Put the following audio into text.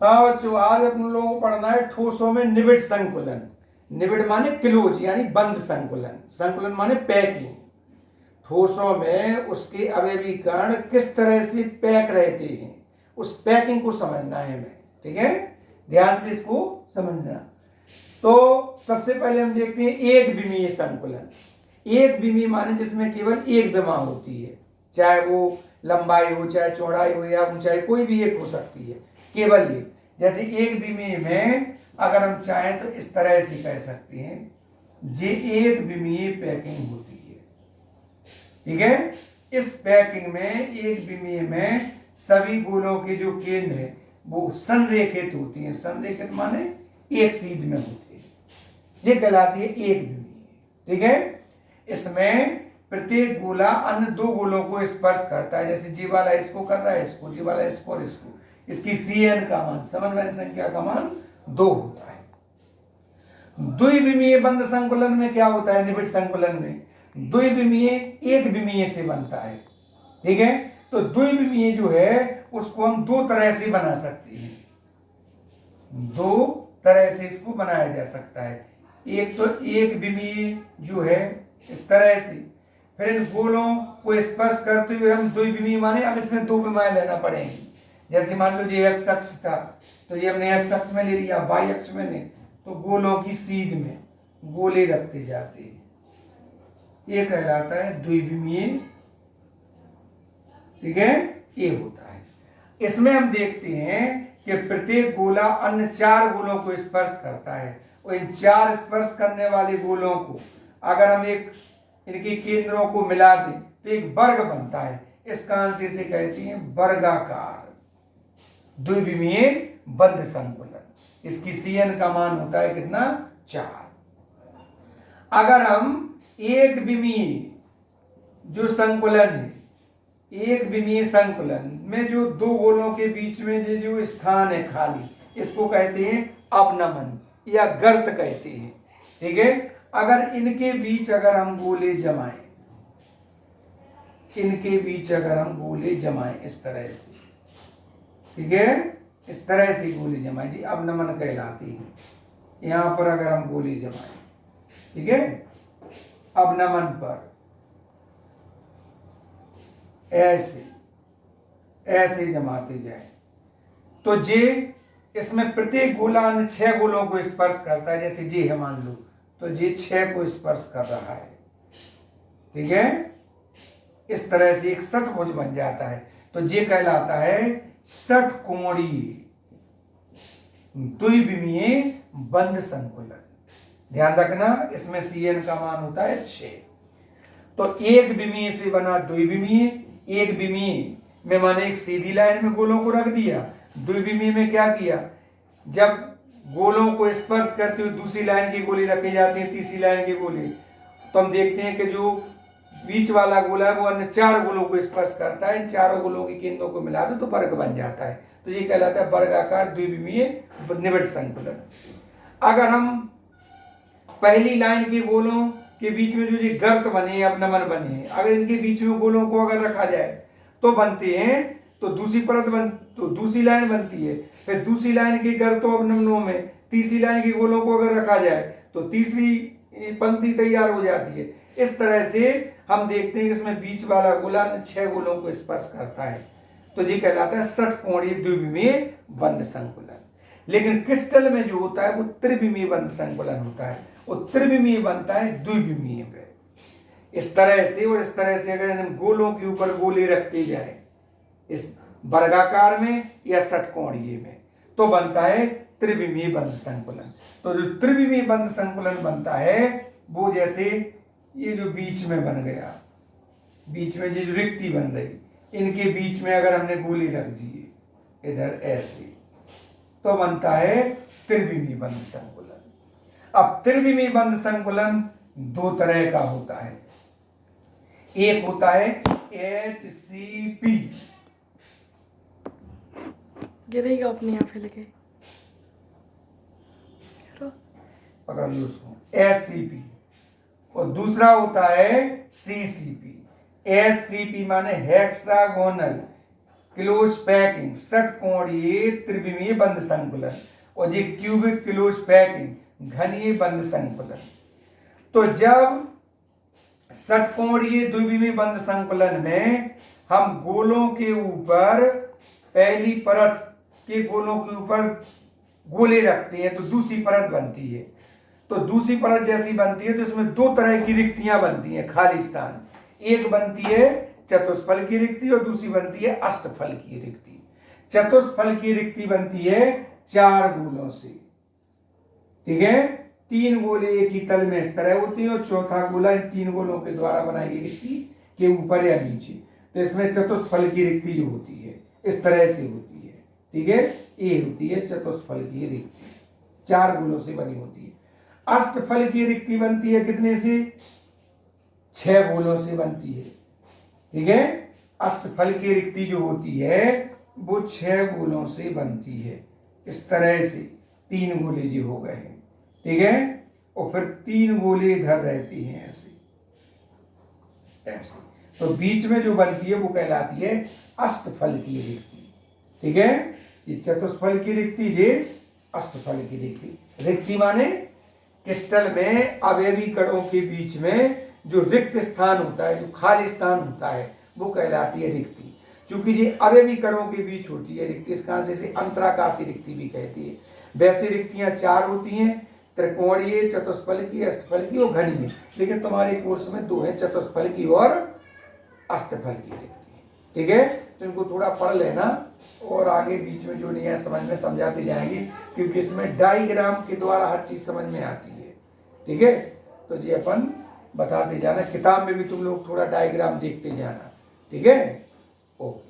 हाँ बच्चों, आज अपन लोगों को पढ़ना है ठोसों में निबिड़ संकुलन। निबिड़ माने क्लोज यानी बंद संकुलन, संकुलन माने पैकिंग। ठोसों में उसके अवयवी कण किस तरह से पैक रहते हैं, उस पैकिंग को समझना है हमें। ठीक है, ध्यान से इसको समझना। तो सबसे पहले हम देखते हैं एक विमीय संकुलन। एक विमीय माने जिसमें केवल एक विमा होती है, चाहे वो लंबाई हो, चाहे चौड़ाई हो, या ऊंचाई, कोई भी एक हो सकती है, केवल एक। जैसे एक विमीय में अगर हम चाहें तो इस तरह से कह सकते हैं, ये एक विमीय पैकिंग होती है। ठीक है, इस पैकिंग में एक विमीय में सभी गोलों के जो केंद्र है वो संरेखित होती हैं। संरेखित माने एक सीध में होती है, ये कहलाती है एक विमीय। ठीक है, इसमें प्रत्येक गोला अन्य दो गोलों को स्पर्श करता है। जैसे जी वाला इसको कर रहा है, इसको, जी वाला इसको और इसको। इसकी CN का मान, समन्वय संख्या का मान 2 होता है। द्विविमीय बंद संकुलन में क्या होता है? निबिड़ संकुलन में द्विविमीय एक विमीय से बनता है। ठीक है, तो द्विविमीय जो है उसको हम दो तरह से बना सकते हैं, दो तरह से इसको बनाया जा सकता है। एक तो एक विमीय जो है इस तरह से, फिर इन गोलों को स्पर्श करते हुए हम द्विविमीय माने अब इसमें दो विमाएं लेना पड़ेंगी। जैसे मान लो ये एक्स अक्ष था तो ये हमने एक्स अक्ष में ले लिया, वाई अक्ष में ले, तो गोलों की सीध में गोले रखते जाते हैं, ये कहलाता है द्विविमीय। ठीक है, ये होता है। इसमें हम देखते हैं कि प्रत्येक गोला अन्य 4 गोलों को स्पर्श करता है, और इन 4 स्पर्श करने वाले गोलों को अगर हम एक इनके केंद्रों को मिला दें तो एक वर्ग बनता है। इस कारण से इसे कहते हैं वर्गाकार द्विविमीय बंद संकुलन। इसकी CN का मान होता है कितना? 4। अगर हम एक विमीय जो संकुलन है, एक विमीय संकुलन में जो दो गोलों के बीच में जो स्थान है खाली, इसको कहते हैं अवनमन या गर्त कहते हैं। ठीक है, अगर इनके बीच अगर हम गोले जमाएं, इनके बीच अगर हम गोले जमाएं इस तरह से, ठीक है, इस तरह से गोले जमाएं, जी अवनमन कहलाती है। यहां पर अगर हम गोले जमाएं, ठीक है, अवनमन पर ऐसे ऐसे जमाते जाए तो जे इसमें प्रत्येक गोला अन्य 6 गोलों को स्पर्श करता है। जैसे जे है मान लो, तो जे 6 को स्पर्श कर रहा है। ठीक है, इस तरह से एक षटभुज बन जाता है, तो जे कहलाता है षटकोणीय द्विविमीय बंद संकुलन। ध्यान रखना, इसमें CN का मान होता है 6। तो एक विमीय से बना द्विविमीय, एक विमीय में माने एक सीधी लाइन में गोलों को रख दिया। द्विविमीय में क्या किया, जब गोलों को स्पर्श करते हुए दूसरी लाइन के गोले रखे जाते हैं, तीसरी लाइन के गोले, तो हम देखते हैं कि जो बीच वाला गोला है वो अन्य 4 गोलों को स्पर्श करता है। इन चारों गोलों के केंद्रों को मिला दो तो वर्ग बन जाता है, तो ये कहलाता है वर्गाकार द्विविमीय निबिड़ संकुलन। अगर हम पहली लाइन के गोलों के बीच में जो गर्त बने, अवनमन बने, अगर इनके बीच में गोलों को अगर रखा जाए तो बनते हैं, तो दूसरी परत तो दूसरी लाइन बनती है। फिर दूसरी लाइन के गर्तों अवनमनों में तीसरी लाइन के गोलों को अगर रखा जाए तो तीसरी पंक्ति तैयार हो जाती है। इस तरह से हम देखते हैं कि इसमें बीच वाला गोला 6 गोलों को स्पर्श करता है, तो ये कहलाता है षटकोणीय द्विविमीय बंद संकुलन। लेकिन क्रिस्टल में जो होता है वो त्रिविमीय बंद संकुलन होता है, वो त्रिविमीय बनता है द्विविमीय पे। इस तरह से और इस तरह से अगर हम गोलों के ऊपर गोले रखते जाए इस वर्गाकार में या षटकोणीय में, तो बनता है त्रिविमीय बंद संकुलन। तो जो त्रिविमीय बंद संकुलन बनता है वो जैसे ये जो बीच में बन गया, बीच में जो रिक्ति बन रही, इनके बीच में अगर हमने गोली रख दिए इधर ऐसे, तो बनता है त्रिविमीय बंद संकुलन। अब त्रिविमीय बंद संकुलन 2 तरह का होता है। एक होता है HCP, गिरेगा अपने यहाँ पे लगे, पकड़ लो उसको, SCP, और दूसरा होता है CCP। SCP माने हेक्सागोनल क्लोज पैकिंग षटकोणीय त्रिविमीय बंद संकुलन, और ये क्यूबिक क्लोज पैकिंग घनीय बंद संकुलन। तो जब षटकोणीय द्विविमीय बंद संकुलन में हम गोलों के ऊपर पहली परत के गोलों के ऊपर गोले रखते हैं तो दूसरी परत बनती है। तो दूसरी परत जैसी बनती है तो इसमें दो तरह की रिक्तियां बनती हैं, खाली स्थान। एक बनती है चतुष्फल की रिक्ति और दूसरी बनती है अष्टफल की रिक्ति। चतुष्फल की रिक्ति बनती है 4 गोलों से, ठीक है। 3 गोले एक ही तल में इस तरह होते हैं और चौथा गोला इन 3 गोलों के द्वारा बनाई गई रिक्ति के ऊपर या नीचे। तो इसमें चतुष्फल की रिक्ति जो होती है इस तरह से होती है, ठीक है। ये होती है चतुष्फल की रिक्ति, 4 गोलों से बनी होती है। अष्टफल की रिक्ति बनती है कितने से? 6 गोलों से बनती है, ठीक है। अष्टफल की रिक्ति जो होती है वो 6 गोलों से बनती है, इस तरह से 3 गोले जो हो गए हैं, ठीक है। और फिर 3 गोले इधर रहती हैं ऐसे ऐसे। तो बीच में जो बनती है वो कहलाती है अष्टफल की रिक्ति, ठीक है। ये चतुष्फल की रिक्ति, ये अष्टफल की रिक्ति। रिक्ति माने क्रिस्टल में अवयवी कणों के बीच में जो रिक्त स्थान होता है, जो खाली स्थान होता है, वो कहलाती है रिक्ति। क्योंकि ये अवयवी कणों के बीच होती है रिक्ति, इस कारण से इसे अंतराकाशी रिक्ति भी कहती है। वैसी रिक्तियां 4 होती हैं, त्रिकोणीय, चतुष्फल की, अष्टफल की और घनीय। लेकिन तुम्हारे कोर्स में 2 है, चतुष्फल की और अष्टफल की रिक्ति, ठीक है। तो इनको थोड़ा पढ़ लेना और आगे बीच में जो नहीं है समझ में समझाते जाएंगे, क्योंकि इसमें डायग्राम के द्वारा हर चीज समझ में आती है, ठीक है। तो ये अपन बताते जाना, किताब में भी तुम लोग थोड़ा डायग्राम देखते जाना, ठीक है। ओके।